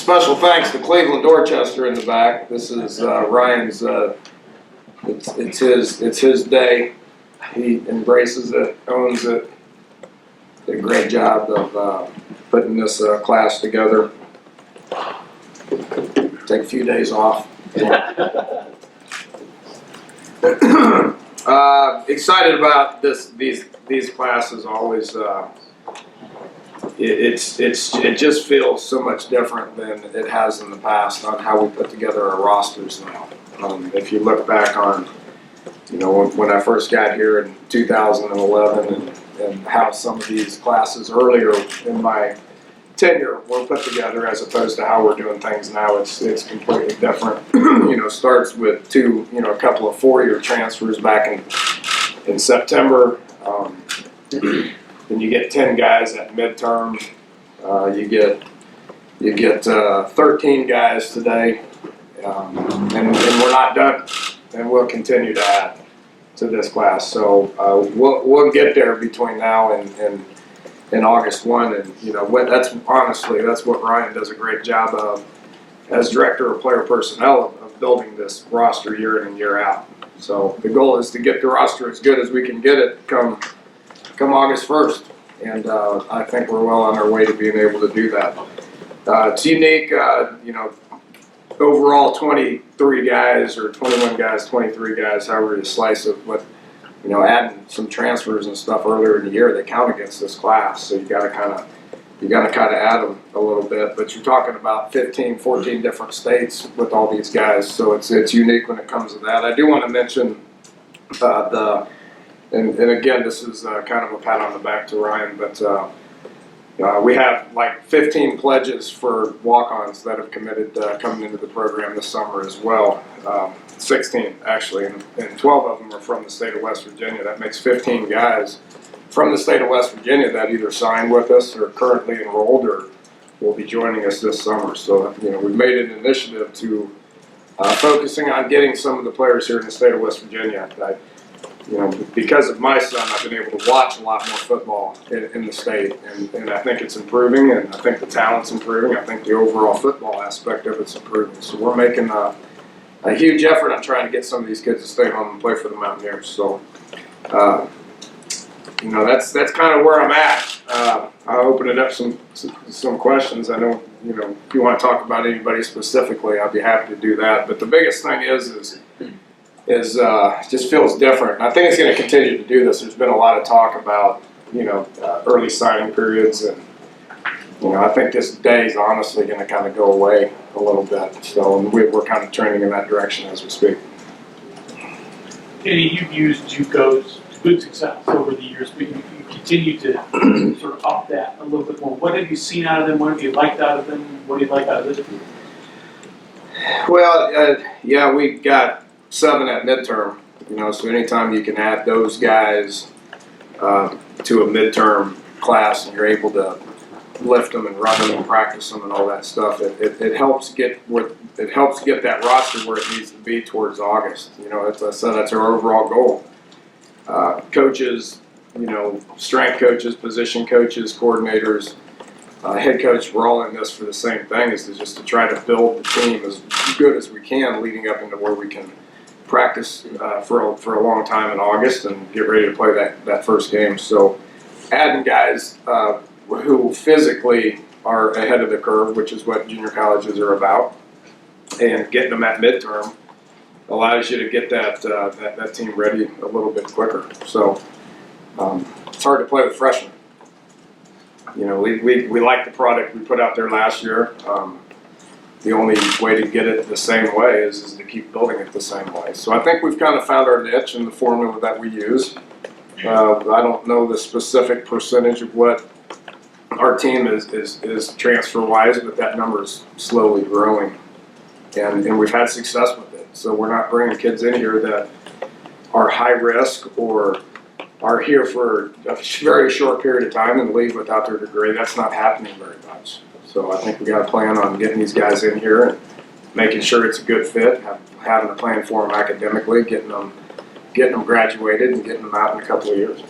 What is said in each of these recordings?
Special thanks to Cleveland Dorchester in the back. This is Ryan's. It's his day. He embraces it, owns it. Did a great job of putting this class together. Take a few days off. Excited about these classes. Always. It just feels so much different than it has in the past on how we put together our rosters now. If you look back on, when I first got here in 2011 and how some of these classes earlier in my tenure were put together as opposed to how we're doing things now, it's completely different. Starts with a couple of 4-year transfers back in September. Then you get 10 guys at midterm. You get 13 guys today, and we're not done, and we'll continue to add to this class. So we'll get there between now and August 1, and that's what Ryan does a great job of as director of player personnel of building this roster year in and year out. So the goal is to get the roster as good as we can get it come August 1st, and I think we're well on our way to being able to do that. It's unique, overall 23 guys or 21 guys, 23 guys, however you slice it, with adding some transfers and stuff earlier in the year, they count against this class, so you got to kind of add them a little bit. But you're talking about 15, 14 different states with all these guys, so it's unique when it comes to that. I do want to mention And again, this is kind of a pat on the back to Ryan, but we have like 15 pledges for walk-ons that have committed coming into the program this summer as well. 16 actually, and 12 of them are from the state of West Virginia. That makes 15 guys from the state of West Virginia that either signed with us or currently enrolled or will be joining us this summer. So we've made an initiative to focusing on getting some of the players here in the state of West Virginia. Because of my son, I've been able to watch a lot more football in the state, and I think it's improving, and I think the talent's improving. I think the overall football aspect of it's improving. So we're making a huge effort on trying to get some of these kids to stay home and play for the Mountaineers. So, that's kind of where I'm at. I'll open it up some questions. I know, if you want to talk about anybody specifically, I'd be happy to do that. But the biggest thing is just feels different. And I think it's going to continue to do this. There's been a lot of talk about, early signing periods, and, I think this day is honestly going to kind of go away a little bit. So we're kind of trending in that direction as we speak. Kenny, you've used JUCOs to good success over the years, but you continue to sort of up that a little bit more. What have you seen out of them? What have you liked out of them? What do you like out of this group? Well, yeah, we got 7 at midterm, so anytime you can add those guys to a midterm class and you're able to lift them and run them and practice them and all that stuff, it helps get that roster where it needs to be towards August. As I said, that's our overall goal. Coaches, strength coaches, position coaches, coordinators, head coach, we're all in this for the same thing, is to try to build the team as good as we can leading up into where we can practice for a long time in August and get ready to play that first game. So adding guys who physically are ahead of the curve, which is what junior colleges are about, and getting them at midterm allows you to get that team ready a little bit quicker. So it's hard to play with freshmen. We like the product we put out there last year. The only way to get it the same way is to keep building it the same way. So I think we've kind of found our niche in the formula that we use. I don't know the specific percentage of what our team is transfer-wise, but that number is slowly growing. And we've had success with it. So we're not bringing kids in here that are high risk or are here for a very short period of time and leave without their degree. That's not happening very much. So I think we got to plan on getting these guys in here and making sure it's a good fit, having a plan for them academically, getting them graduated and getting them out in a couple of years.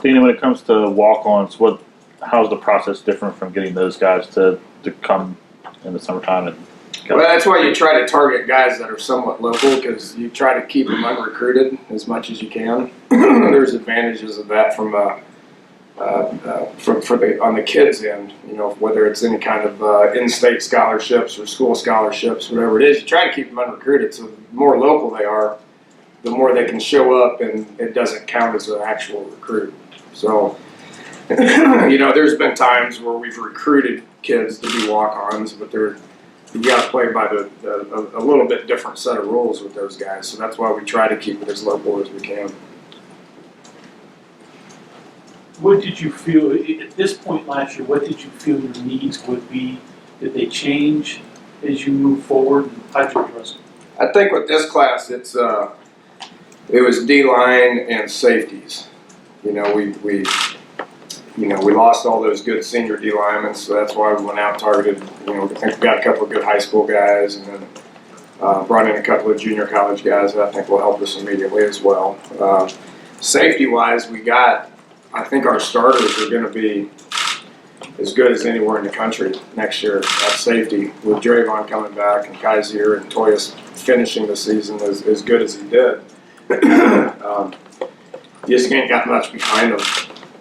Dana, when it comes to walk-ons, what how's the process different from getting those guys to come in the summertime and Well, that's why you try to target guys that are somewhat local, because you try to keep them unrecruited as much as you can. There's advantages of that from on the kids' end, whether it's any kind of in-state scholarships or school scholarships, whatever it is. You try to keep them unrecruited, so the more local they are, the more they can show up, and it doesn't count as an actual recruit. So, there's been times where we've recruited kids to be walk-ons, but you got to play by a little bit different set of rules with those guys. So that's why we try to keep it as local as we can. What did you feel, at this point last year, what did you feel your needs would be? Did they change as you move forward? How'd you address them? I think with this class, it was D-line and safeties. We lost all those good senior D linemen, so that's why we went out and targeted. I think we got a couple of good high school guys, and then brought in a couple of junior college guys that I think will help us immediately as well. Safety-wise, I think our starters are going to be as good as anywhere in the country next year at safety, with Drayvon coming back and Kaiser and Toyas finishing the season as good as he did. You just ain't got much behind them.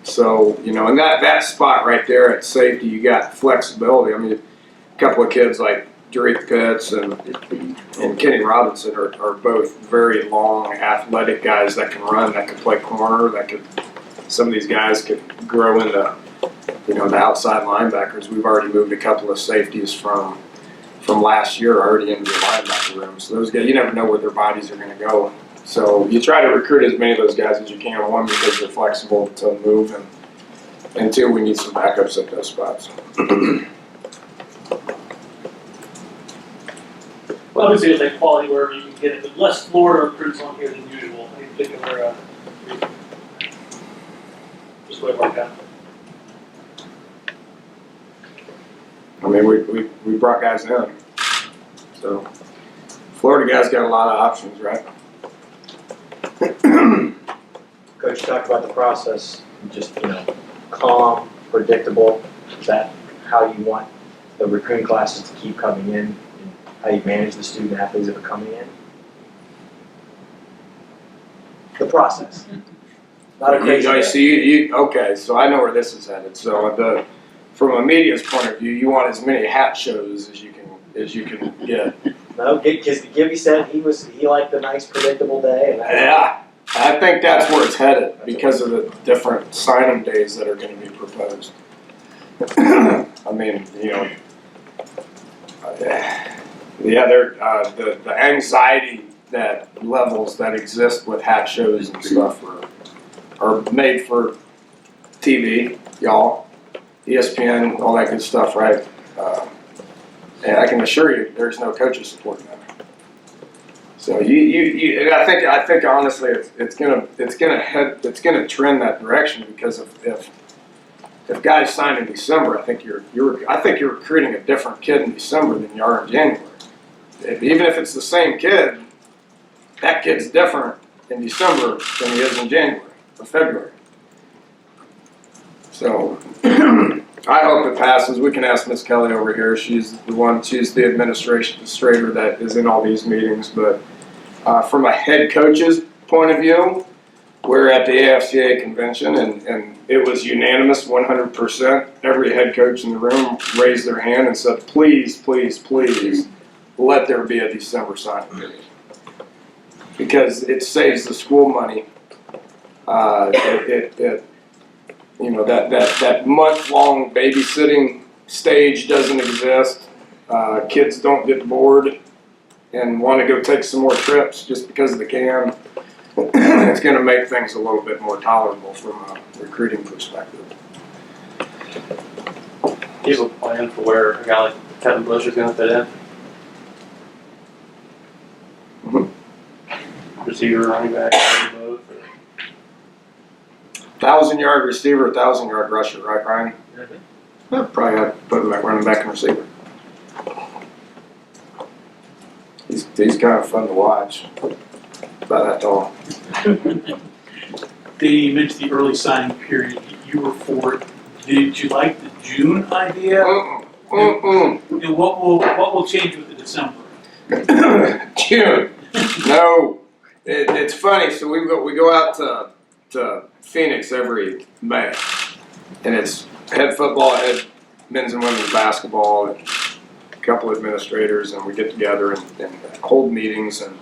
So, in that spot right there at safety, you got flexibility. I mean, a couple of kids like Drake Pitts and Kenny Robinson are both very long, athletic guys that can run, that can play corner, some of these guys could grow into, the outside linebackers. We've already moved a couple of safeties from last year already into the linebacker room. So those guys, you never know where their bodies are going to go. So you try to recruit as many of those guys as you can. One, because they're flexible to move, and two, we need some backups at those spots. Well, obviously, it's like quality wherever you can get it, but less Florida recruits on here than usual. Any particular just way it worked out. I mean, we brought guys in. So Florida guys got a lot of options, right? Coach, you talked about the process, just, calm, predictable. Is that how you want the recruiting classes to keep coming in, and how you manage the student athletes that are coming in? The process. Not a crazy day. Okay, so I know where this is headed. So from a media's point of view, you want as many hat shows as you can get. No, because Gibby said he liked the nice predictable day. And Yeah, I think that's where it's headed because of the different signing days that are going to be proposed. I mean, the anxiety levels that exist with hat shows and stuff are made for TV, y'all, ESPN, all that good stuff, right? And I can assure you, there's no coaches supporting that. So I think honestly, it's gonna trend that direction, because if guys sign in December, I think you're recruiting a different kid in December than you are in January. Even if it's the same kid, that kid's different in December than he is in January or February. So I hope it passes. We can ask Miss Kelly over here. She's the administrator that is in all these meetings. But from a head coach's point of view, we're at the AFCA convention, and it was unanimous, 100%. Every head coach in the room raised their hand and said, please, please, please, let there be a December signing period. Because it saves the school money. That month-long babysitting stage doesn't exist. Kids don't get bored and want to go take some more trips just because they can. It's going to make things a little bit more tolerable from a recruiting perspective. Do you have a plan for where a guy like Kevin Bush is going to fit in? Receiver, running back, both? 1,000-yard receiver, 1,000-yard rusher, right, Ryan? Mm-hmm. I'd probably have to put him at running back and receiver. He's kind of fun to watch. About that tall. Danny, you mentioned the early signing period. You were for it Did you like the June idea? And what will change with the December? June. No, it's funny. So we go out to Phoenix every May, and it's head football, head men's and women's basketball, and a couple administrators, and we get together and hold meetings. And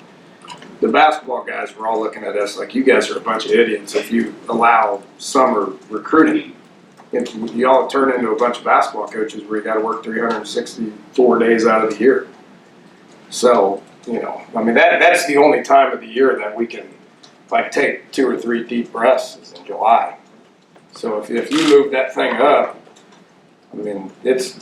the basketball guys were all looking at us like, you guys are a bunch of idiots if you allow summer recruiting. You all turn into a bunch of basketball coaches where you got to work 364 days out of the year. So, you know, I mean, that's the only time of the year that we can, like, take 2 or 3 deep breaths is in July. So if you move that thing up, I mean, it's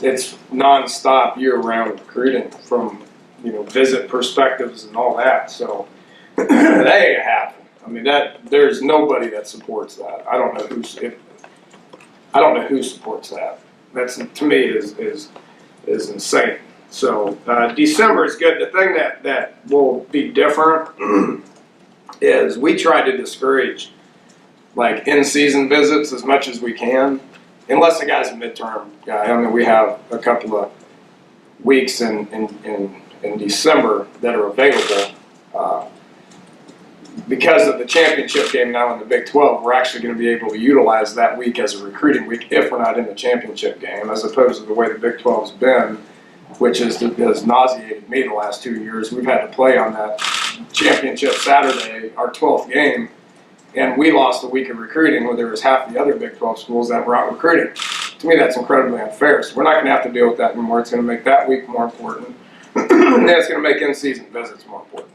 nonstop year-round recruiting from, you know, visit perspectives and all that. So that ain't happening. I mean, there's nobody that supports that. I don't know who supports that. That's, to me, is insane. So December is good. The thing that will be different is we try to discourage like in-season visits as much as we can, unless the guy's a midterm guy. I mean, we have a couple of weeks in December that are available. Because of the championship game now in the Big 12, we're actually going to be able to utilize that week as a recruiting week if we're not in the championship game, as opposed to the way the Big 12's been, which has nauseated me the last 2 years. We've had to play on that championship Saturday, our 12th game, and we lost a week of recruiting where there was half the other Big 12 schools that were out recruiting. To me, that's incredibly unfair. So we're not going to have to deal with that anymore. It's going to make that week more important, and then it's going to make in-season visits more important,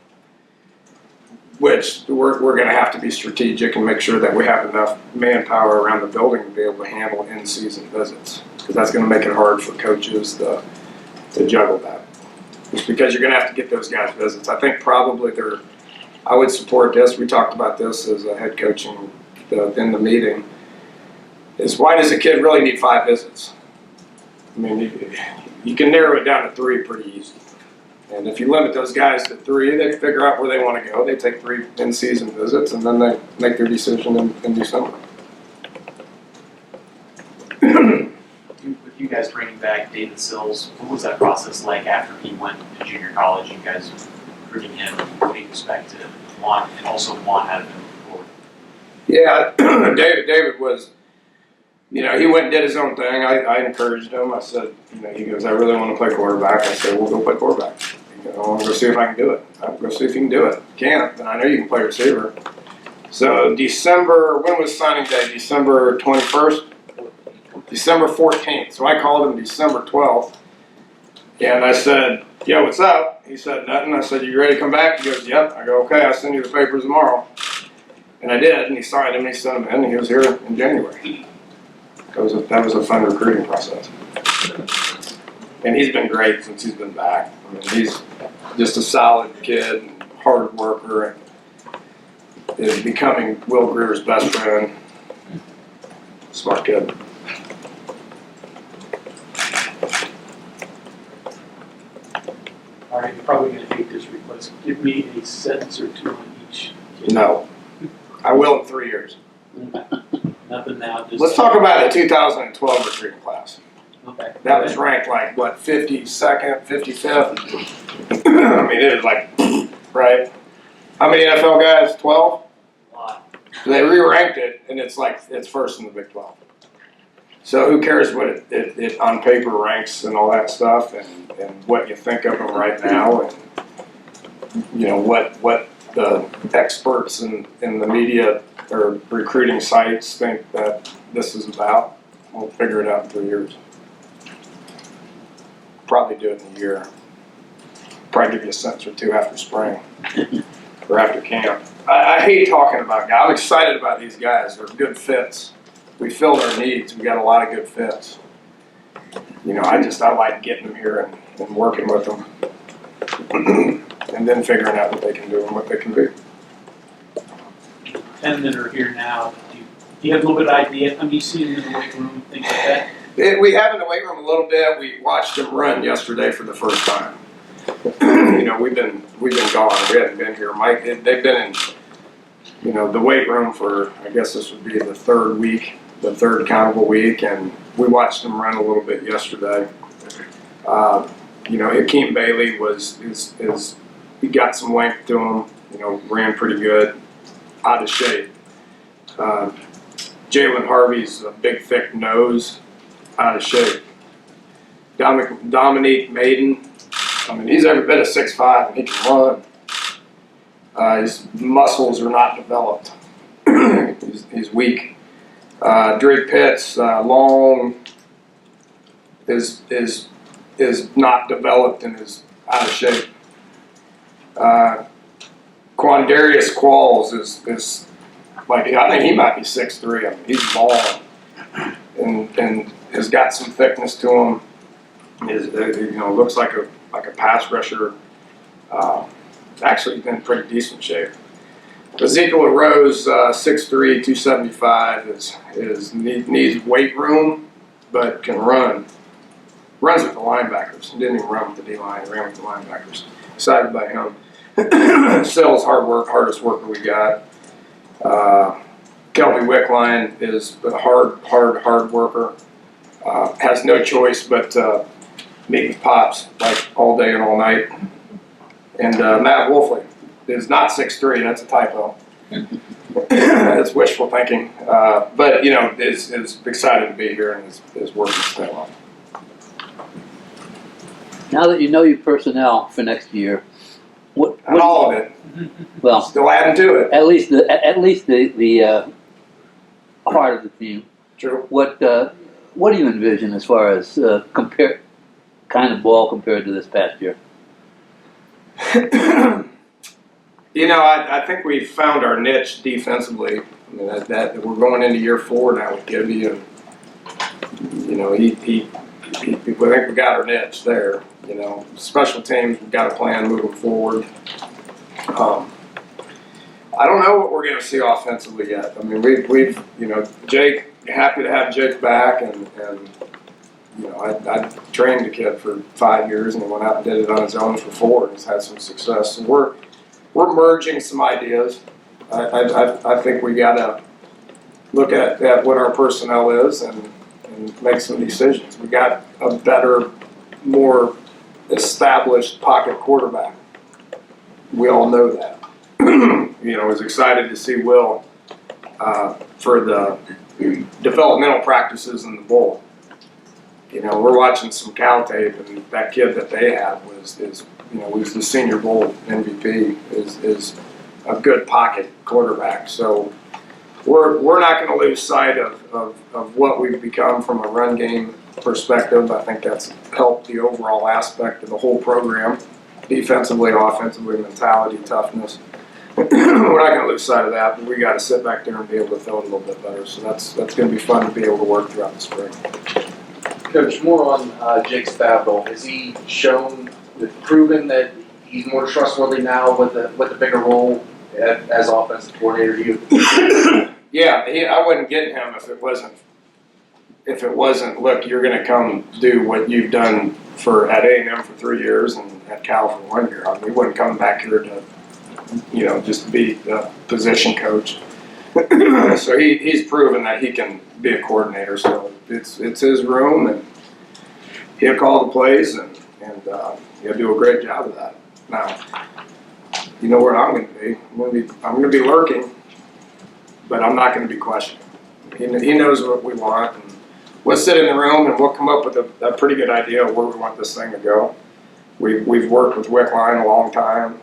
which we're going to have to be strategic and make sure that we have enough manpower around the building to be able to handle in-season visits, because that's going to make it hard for coaches to juggle that. Just because you're going to have to get those guys visits. I think probably I would support this. We talked about this as a head coaching in the meeting, is why does a kid really need 5 visits? I mean, you can narrow it down to 3 pretty easy. And if you limit those guys to 3, they figure out where they want to go. They take 3 in-season visits, and then they make their decision in December. With you guys bringing back David Sills, what was that process like after he went to junior college? You guys recruiting him, what do you expect to want and also want out of him forward? Yeah, David was, you know, he went and did his own thing. I encouraged him. I said, you know, he goes, I really want to play quarterback. I said, we'll go play quarterback. You know, I'm going to see if I can do it. I'll go see if you can do it. If you can't, then I know you can play receiver. So when was signing day? December 21st? December 14th. So I called him December 12th. And I said, yo, what's up? He said, nothing. I said, you ready to come back? He goes, yep. I go, okay, I'll send you the papers tomorrow. And I did, and he signed them, and he sent them in, and he was here in January. That was a fun recruiting process. And he's been great since he's been back. I mean, he's just a solid kid, and hard worker, and is becoming Will Greer's best friend. Smart kid. All right, you're probably going to hate this request. Give me a sentence or 2 on each. No. I will in 3 years. Nothing now. Just Let's talk about the 2012 recruiting class. Okay. That was ranked like, what, 52nd, 55th? I mean, it was like, right? How many NFL guys? 12? A lot. They re-ranked it, and it's like, it's first in the Big 12. So who cares what it on paper ranks and all that stuff, and what you think of them right now, and, you know, what the experts in the media or recruiting sites think that this is about. We'll figure it out in 3 years. Probably do it in a year. Probably give you a sentence or 2 after spring or after camp. I hate talking about guys. I'm excited about these guys. They're good fits. We filled our needs. We got a lot of good fits. You know, I like getting them here and working with them and then figuring out what they can do and what they can be. 10 that are here now. Do you have a little bit of idea? How many see them in the weight room, things like that? We have in the weight room a little bit. We watched them run yesterday for the first time. You know, we've been gone. We hadn't been here. They've been in, you know, the weight room for, I guess this would be the 3rd week. the third accountable week, and we watched him run a little bit yesterday. Hakeem Bailey he got some length to him, ran pretty good, out of shape. Jalen Harvey's a big, thick nose, out of shape. Dominique Maiden, he's every bit of 6'5", and he can run. His muscles are not developed. he's weak. Drake Pitts, long, is not developed and is out of shape. Quandarius Qualls is like, I think he might be 6'3". He's long and has got some thickness to him. Looks like a pass rusher. Actually, he's in pretty decent shape. Ezekiel Rose, 6'3", 275, needs weight room, but can run. Runs with the linebackers. He didn't even run with the D-line. He ran with the linebackers. Excited by him. Sales hardest worker we got. Kelby Wickline is a hard worker. Has no choice but meet with Pops like all day and all night. And Matt Wolfley is not 6'3". That's a typo. It's wishful thinking. But is excited to be here and is working to stay on. Now that you know your personnel for next year, what Not all of it. well, Still adding to it. at least the heart of the team. True. What do you envision as far as kind of ball compared to this past year? I think we found our niche defensively. That we're going into year 4 now with Gibby, and we think we got our niche there. Special teams, we've got a plan moving forward. I don't know what we're going to see offensively yet. We've Jake, happy to have Jake back, and I trained the kid for 5 years, and he went out and did it on his own for 4, and he's had some success. And we're merging some ideas. I think we got to look at what our personnel is and make some decisions. We got a better, more established pocket quarterback. We all know that. Was excited to see Will for the developmental practices in the bowl. We're watching some Cal tape, and that kid that they had was the Senior Bowl MVP, is a good pocket quarterback. So we're not going to lose sight of what we've become from a run game perspective. I think that's helped the overall aspect of the whole program, defensively, offensively, mentality, toughness. We're not going to lose sight of that, but we got to sit back there and be able to throw it a little bit better. So that's going to be fun to be able to work throughout the spring. Coach, more on Jake Stabile. Has he proven that he's more trustworthy now with a bigger role as offensive coordinator to you? Yeah, I wouldn't get him if it wasn't. Look, you're going to come do what you've done at A&M for 3 years and at Cal for 1 year. We wouldn't come back here to, just be the position coach. So he's proven that he can be a coordinator. So it's his room, and he'll call the plays, and he'll do a great job of that. Now, you know where I'm going to be. I'm going to be lurking, but I'm not going to be questioning. He knows what we want, and we'll sit in the room and we'll come up with a pretty good idea of where we want this thing to go. We've worked with Wickline a long time.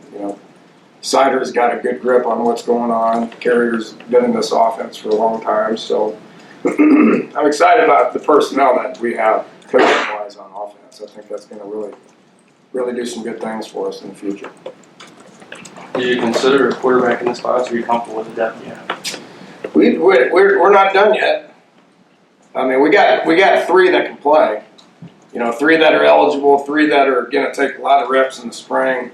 Sider's got a good grip on what's going on. Carrier's been in this offense for a long time, so I'm excited about the personnel that we have coaching-wise on offense. I think that's going to really do some good things for us in the future. Did you consider a quarterback in this class, or are you comfortable with the depth you have? We're not done yet. We got 3 that can play. 3 that are eligible, 3 that are going to take a lot of reps in the spring,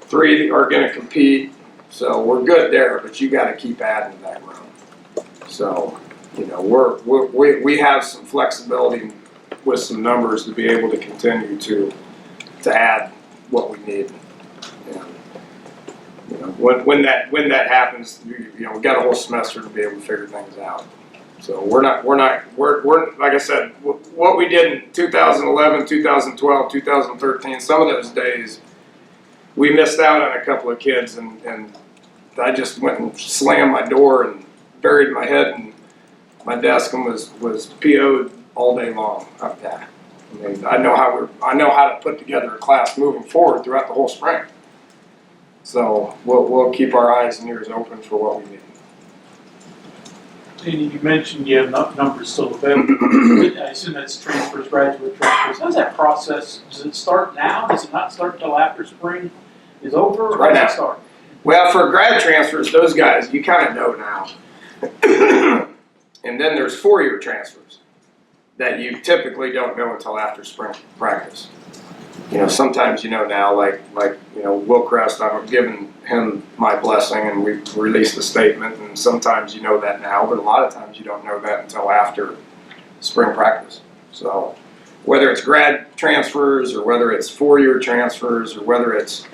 3 are going to compete. So we're good there, but you got to keep adding to that room. So we have some flexibility with some numbers to be able to continue to add what we need. And when that happens, we got a whole semester to be able to figure things out. So we're like I said, what we did in 2011, 2012, 2013, some of those days, we missed out on a couple of kids, and I just went and slammed my door and buried my head in my desk and was PO'd all day long of that. I mean, I know how to put together a class moving forward throughout the whole spring. So we'll keep our eyes and ears open for what we need. And you mentioned you have numbers still available. I assume that's transfers, graduate transfers. How's that process? Does it start now? Does it not start until after spring is over? Or Right does now. it start? Well, for grad transfers, those guys, you kind of know now. And then there's 4-year transfers that you typically don't know until after spring practice. You know, sometimes you know now, like you know, Will Crest, I've given him my blessing and we've released a statement, and sometimes you know that now, but a lot of times you don't know that until after spring practice. So whether it's grad transfers or whether it's 4-year transfers or whether it's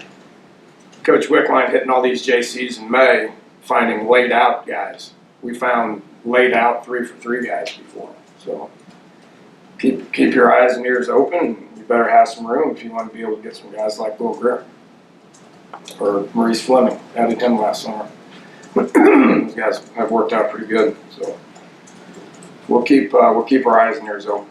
Coach Wickline hitting all these JCs in May, finding laid out guys. We found laid out 3-for-3 guys before. So keep your eyes and ears open. You better have some room if you want to be able to get some guys like Will Greer or Maurice Fleming. Added him last summer. Those guys have worked out pretty good. So we'll keep our eyes and ears open.